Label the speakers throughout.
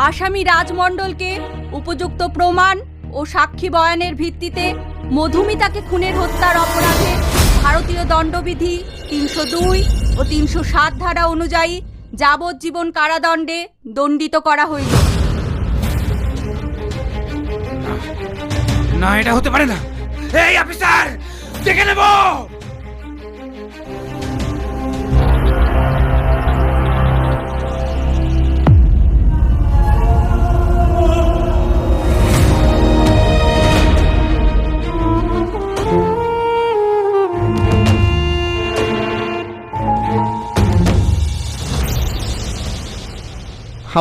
Speaker 1: আসামি রাজমণ্ডলকে উপযুক্ত প্রমাণ ও সাক্ষী বয়ানের ভিত্তিতে মধুমিতাকে খুনের হত্যার অপরাধে ভারতীয় দণ্ডবিধি ৩০২ ও ৩০৭ ধারা অনুযায়ী যাবজ্জীবন কারাদণ্ডে দণ্ডিত করা হইল।
Speaker 2: না, এটা হতে পারে না। এই অফিসার, দেখে নেব।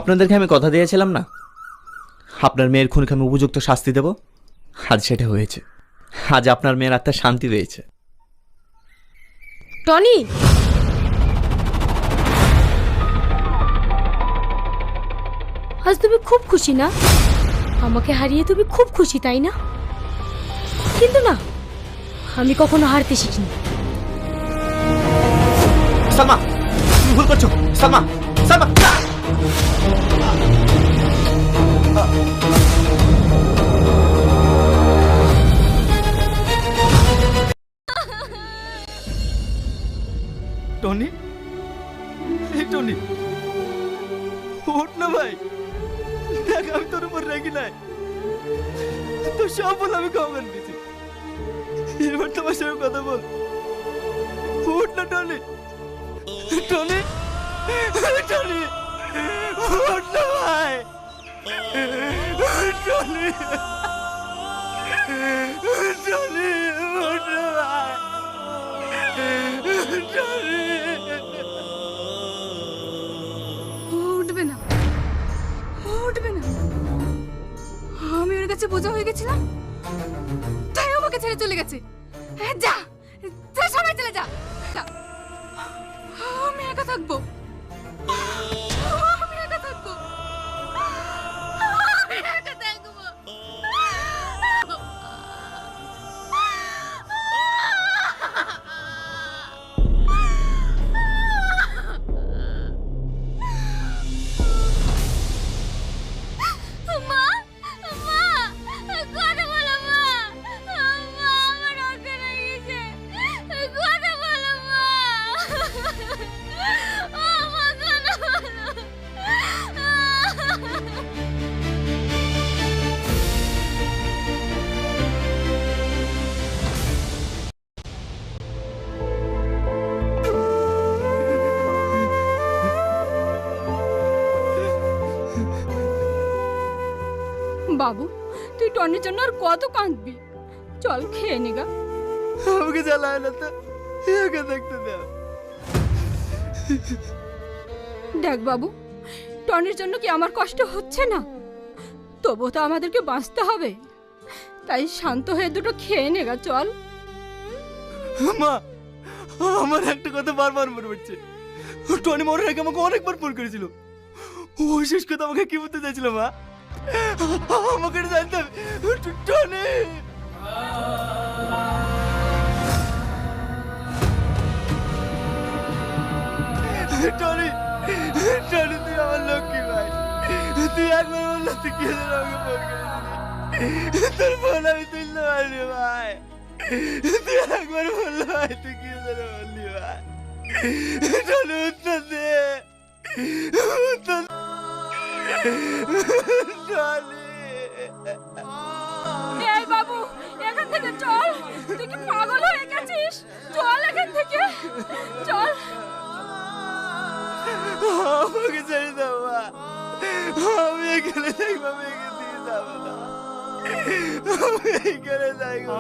Speaker 3: আপনাদেরকে আমি কথা দিয়েছিলাম না, আপনার মেয়ের খুনকে আমি উপযুক্ত শাস্তি দেব। আজ সেটা হয়েছে। আজ আপনার মেয়ের আত্মার শান্তি পেয়েছে।
Speaker 4: টনি, আজ তুমি খুব খুশি না? আমাকে হারিয়ে তুমি খুব খুশি, তাই না? কিন্তু না, আমি কখনো হারতে শিখিনি।
Speaker 3: সালমা, তুমি ভুল করছো। সালমা, সালমা,
Speaker 5: টনি, এই টনি, ওঠ না ভাই। দেখ, আমি তোর উপর রেগে নাই। তোর সব বল আমি ক্ষমা করে দিয়েছি। এবার তোমার সঙ্গে কথা বল। ওঠ না টনি, টনি, টনি, ওঠ না ভাই। টনি, টনি, ওঠ না ভাই।
Speaker 1: উঠবে না, উঠবে না। আমি ওর কাছে বোঝা হয়ে গেছিলাম, তাই আমাকে ছেড়ে চলে গেছে। যা, যা, সবাই চলে যা। আমি একা থাকবো, আমি একা থাকবো, আমি একা থাকবো। বাবু, তুই টনির জন্য আর কত কাঁদবি? চল খেয়ে নিগা।
Speaker 5: আমাকে জ্বালায় না তো, একা দেখতে দাও।
Speaker 1: দেখ বাবু, টনির জন্য কি আমার কষ্ট হচ্ছে না? তবু তো আমাদেরকে বাঁচতে হবে, তাই শান্ত হয়ে দুটো খেয়ে নেগা। চল।
Speaker 5: মা, আমার একটা কথা বারবার মনে পড়ছে। টনি মরার আগে আমাকে অনেকবার ফোন করেছিল। ওই শেষ কথা আমাকে কি বলতে চাইছিল মা? আমাকে জানতাম টনি। টনি, টনি, তুই আমার লক্ষ্মী ভাই। তুই একবার বললো তুই কি আমাকে ফোন করেছিলি। তোর ফোন আমি তুলতে পারিনি ভাই। তুই একবার বললো ভাই তুই কি বললি ভাই। টনি, উত্তর দে, উত্তর টনি।
Speaker 1: এই বাবু, এখান থেকে চল। তুই কি পাগল হয়ে গেছিস? চল এখান থেকে, চল।
Speaker 5: আমাকে ছেড়ে দাও মা, আমি এখানে থাকবো, আমি এখান থেকে যাবো না, আমি এখানে থাকবো।